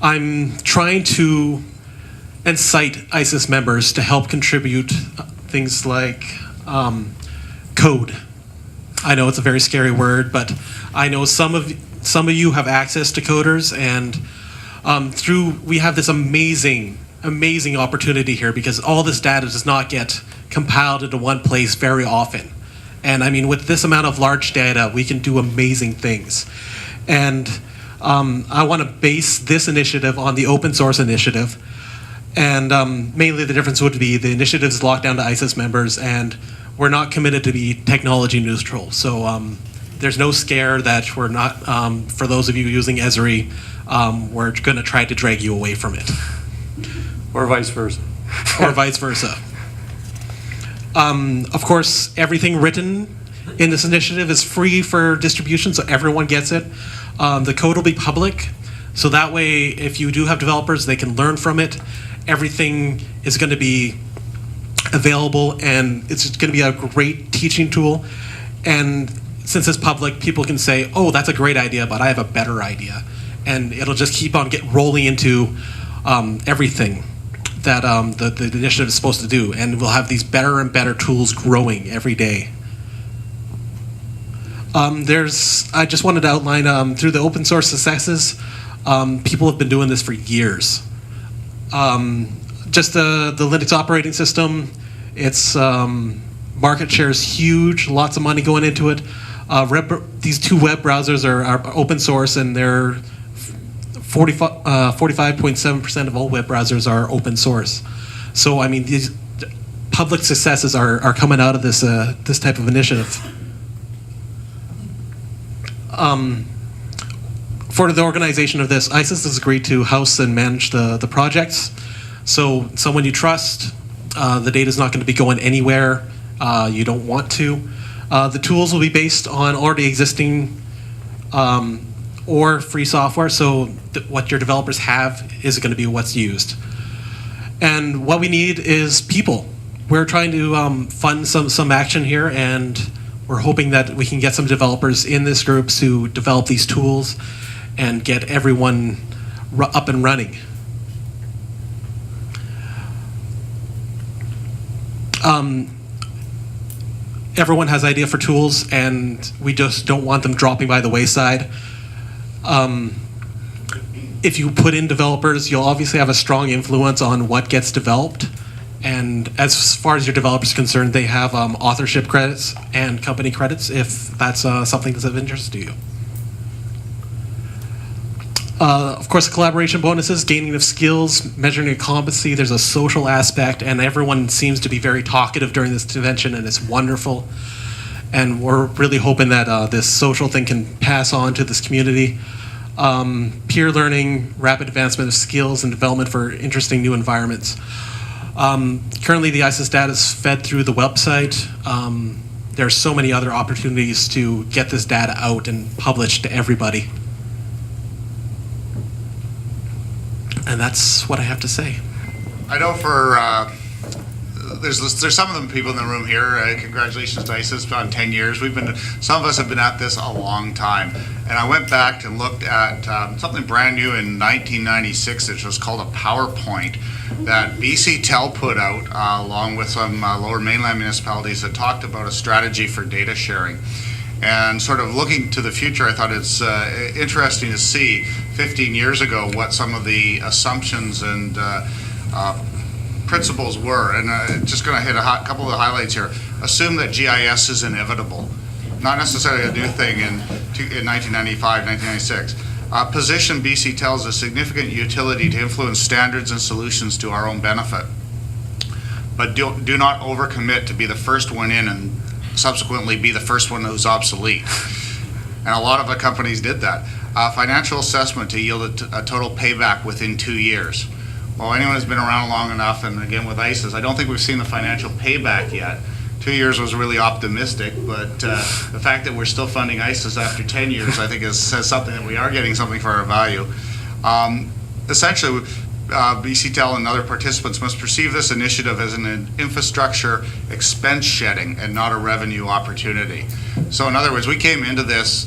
I'm trying to incite ICIS members to help contribute things like code. I know it's a very scary word, but I know some of you have access to coders, and we have this amazing opportunity here, because all this data does not get compiled into one place very often. And I mean, with this amount of large data, we can do amazing things. And I want to base this initiative on the open source initiative. And mainly the difference would be the initiative is locked down to ICIS members, and we're not committed to be technology neutral. So there's no scare that we're not, for those of you using Esri, we're going to try to drag you away from it. Or vice versa. Or vice versa. Of course, everything written in this initiative is free for distribution, so everyone gets it. The code will be public, so that way, if you do have developers, they can learn from it. Everything is going to be available, and it's going to be a great teaching tool. And since it's public, people can say, oh, that's a great idea, but I have a better idea. And it'll just keep on rolling into everything that the initiative is supposed to do. And we'll have these better and better tools growing every day. I just wanted to outline through the open source successes, people have been doing this for years. Just the Linux operating system, it's market share is huge, lots of money going into it. These two web browsers are open source, and they're 45.7% of all web browsers are open source. So I mean, these public successes are coming out of this this type of initiative. For the organization of this, ICIS has agreed to house and manage the projects. So someone you trust, the data is not going to be going anywhere you don't want to. The tools will be based on already existing or free software, so what your developers have is going to be what's used. And what we need is people. We're trying to fund some action here, and we're hoping that we can get some developers in this group to develop these tools and get everyone up and running. Everyone has idea for tools, and we just don't want them dropping by the wayside. If you put in developers, you'll obviously have a strong influence on what gets developed. And as far as your developers are concerned, they have authorship credits and company credits if that's something that's of interest to you. Of course, the collaboration bonuses, gaining of skills, measuring your competency, there's a social aspect, and everyone seems to be very talkative during this convention, and it's wonderful. And we're really hoping that this social thing can pass on to this community. Peer learning, rapid advancement of skills, and development for interesting new environments. Currently, the ICIS data is fed through the website. There are so many other opportunities to get this data out and published to everybody. And that's what I have to say. I know for there's some of them people in the room here. Congratulations to ICIS on 10 years. Some of us have been at this a long time. And I went back and looked at something brand new in 1996, which was called a PowerPoint that BC Tel put out along with some lower mainland municipalities that talked about a strategy for data sharing. And sort of looking to the future, I thought it's interesting to see 15 years ago what some of the assumptions and principles were. And just going to hit a couple of the highlights here. Assume that GIS is inevitable. Not necessarily a new thing in 1995, 1996. Position BC tells a significant utility to influence standards and solutions to our own benefit. But do not overcommit to be the first one in and subsequently be the first one who's obsolete. And a lot of the companies did that. Financial assessment to yield a total payback within 2 years. Well, anyone who's been around long enough, and again with ICIS, I don't think we've seen the financial payback yet. 2 years was really optimistic, but the fact that we're still funding ICIS after 10 years, I think says something that we are getting something for our value. Essentially, BCTEL and other participants must perceive this initiative as an infrastructure expense shedding and not a revenue opportunity. So in other words, we came into this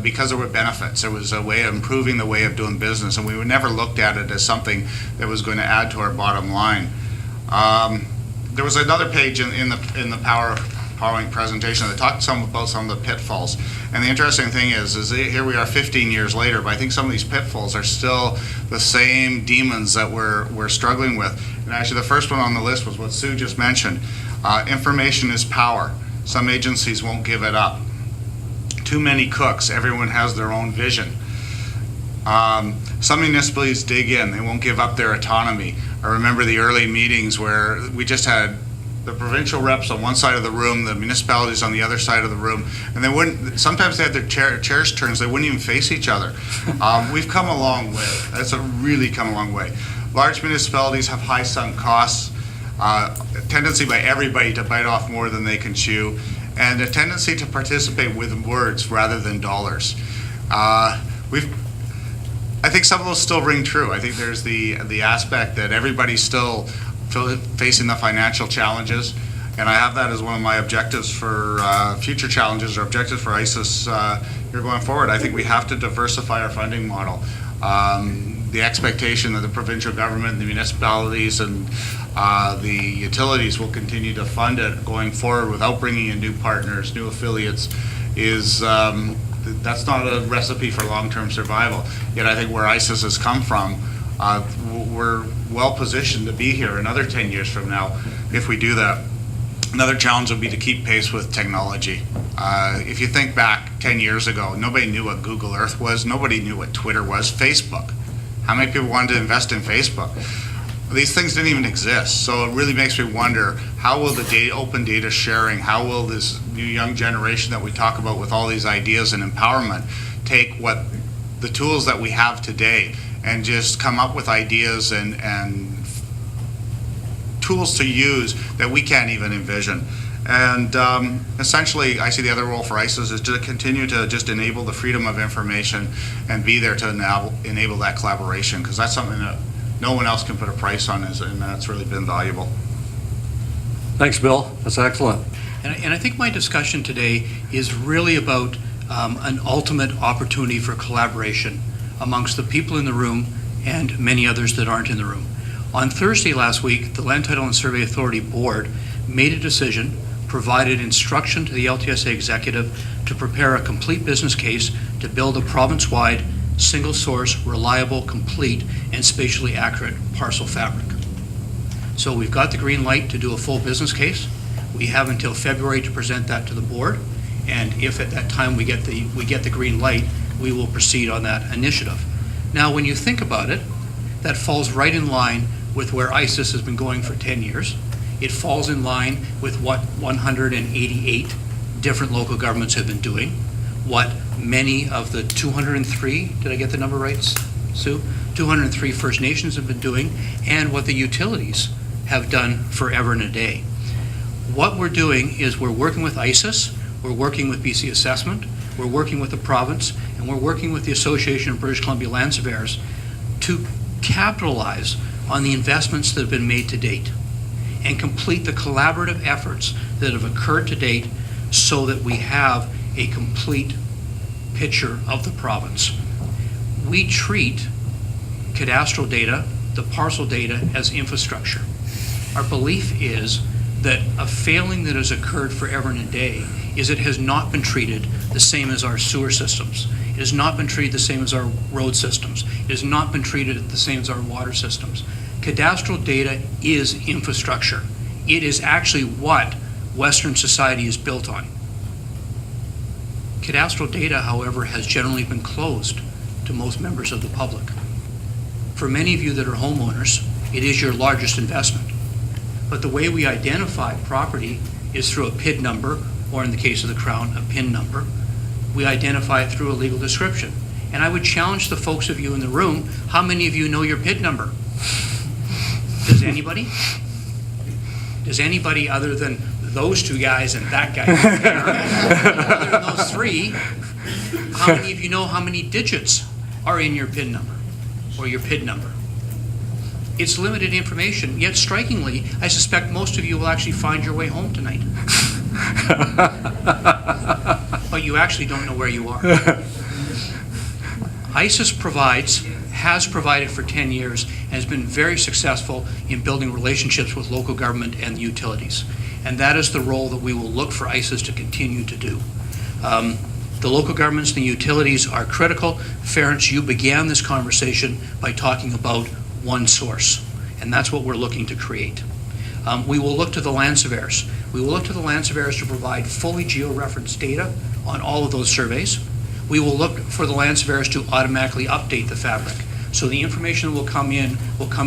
because there were benefits. There was a way of improving the way of doing business, and we never looked at it as something that was going to add to our bottom line. There was another page in the PowerPoint presentation that talked about some of the pitfalls. And the interesting thing is here we are 15 years later, but I think some of these pitfalls are still the same demons that we're struggling with. And actually the first one on the list was what Sue just mentioned. Information is power. Some agencies won't give it up. Too many cooks. Everyone has their own vision. Some municipalities dig in. They won't give up their autonomy. I remember the early meetings where we just had the provincial reps on one side of the room, the municipalities on the other side of the room, and they wouldn't. Sometimes they had their chairs turns. They wouldn't even face each other. We've come a long way. That's really come a long way. Large municipalities have high sunk costs, a tendency by everybody to bite off more than they can chew, and a tendency to participate with words rather than dollars. I think some of those still ring true. I think there's the aspect that everybody's still facing the financial challenges, and I have that as one of my objectives for future challenges or objectives for ICIS here going forward. I think we have to diversify our funding model. The expectation that the provincial government, the municipalities, and the utilities will continue to fund it going forward without bringing in new partners, new affiliates, is that's not a recipe for long-term survival. Yet I think where ICIS has come from, we're well positioned to be here another 10 years from now if we do that. Another challenge will be to keep pace with technology. If you think back 10 years ago, nobody knew what Google Earth was, nobody knew what Twitter was, Facebook. How many people wanted to invest in Facebook? These things didn't even exist, so it really makes me wonder, how will the open data sharing, how will this new young generation that we talk about with all these ideas and empowerment take what the tools that we have today and just come up with ideas and tools to use that we can't even envision. And essentially, I see the other role for ICIS is to continue to just enable the freedom of information and be there to enable that collaboration, because that's something that no one else can put a price on, and that's really been valuable. Thanks, Bill. That's excellent. And I think my discussion today is really about an ultimate opportunity for collaboration amongst the people in the room and many others that aren't in the room. On Thursday last week, the Land Title and Survey Authority Board made a decision, provided instruction to the LTSA executive to prepare a complete business case to build a province-wide, single-source, reliable, complete, and spatially accurate parcel fabric. So we've got the green light to do a full business case. We have until February to present that to the board, and if at that time we get the green light, we will proceed on that initiative. Now, when you think about it, that falls right in line with where ICIS has been going for 10 years. It falls in line with what 188 different local governments have been doing, what many of the 203, did I get the number right, Sue? 203 First Nations have been doing, and what the utilities have done forever and a day. What we're doing is we're working with ICIS, we're working with BC Assessment, we're working with the province, and we're working with the Association of British Columbia Land Surveyors to capitalize on the investments that have been made to date and complete the collaborative efforts that have occurred to date so that we have a complete picture of the province. We treat cadastral data, the parcel data, as infrastructure. Our belief is that a failing that has occurred forever and a day is it has not been treated the same as our sewer systems. It has not been treated the same as our road systems. It has not been treated the same as our water systems. Cadastral data is infrastructure. It is actually what Western society is built on. Cadastral data, however, has generally been closed to most members of the public. For many of you that are homeowners, it is your largest investment. But the way we identify property is through a PID number, or in the case of the Crown, a PIN number. We identify it through a legal description. And I would challenge the folks of you in the room, how many of you know your PID number? Does anybody? Does anybody other than those two guys and that guy other than those three, how many of you know how many digits are in your PIN number or your PID number? It's limited information, yet strikingly, I suspect most of you will actually find your way home tonight. But you actually don't know where you are. ICIS has provided for 10 years, and has been very successful in building relationships with local government and the utilities. And that is the role that we will look for ICIS to continue to do. The local governments and the utilities are critical. Ferenc, you began this conversation by talking about one source, and that's what we're looking to create. We will look to the land surveyors. We will look to the land surveyors to provide fully geo-referenced data on all of those surveys. We will look for the land surveyors to automatically update the fabric. So the information that will come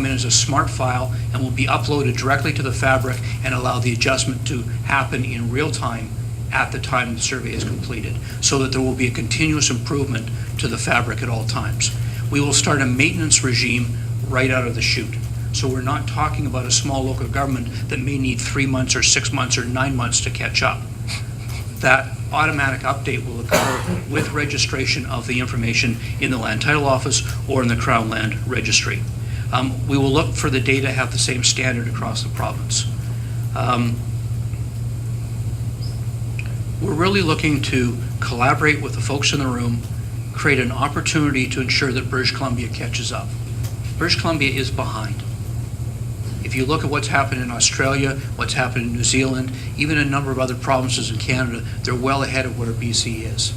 in as a smart file and will be uploaded directly to the fabric and allow the adjustment to happen in real time at the time the survey is completed, so that there will be a continuous improvement to the fabric at all times. We will start a maintenance regime right out of the chute. So we're not talking about a small local government that may need 3 months or 6 months or 9 months to catch up. That automatic update will occur with registration of the information in the Land Title Office or in the Crown Land Registry. We will look for the data to have the same standard across the province. We're really looking to collaborate with the folks in the room, create an opportunity to ensure that British Columbia catches up. British Columbia is behind. If you look at what's happened in Australia, what's happened in New Zealand, even a number of other provinces in Canada, they're well ahead of where BC is.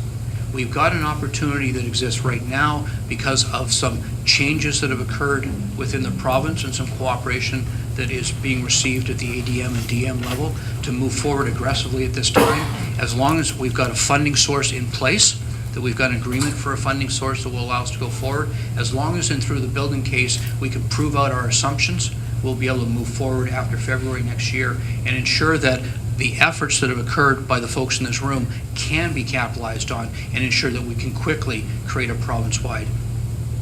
We've got an opportunity that exists right now because of some changes that have occurred within the province and some cooperation that is being received at the ADM and DM level to move forward aggressively at this time. As long as we've got a funding source in place, that we've got an agreement for a funding source that will allow us to go forward, as long as and through the building case we can prove out our assumptions, we'll be able to move forward after February next year and ensure that the efforts that have occurred by the folks in this room can be capitalized on and ensure that we can quickly create a province-wide,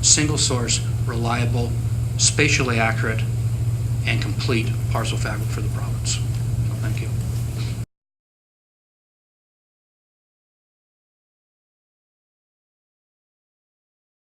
single source, reliable, spatially accurate, and complete parcel fabric for the province. So thank you.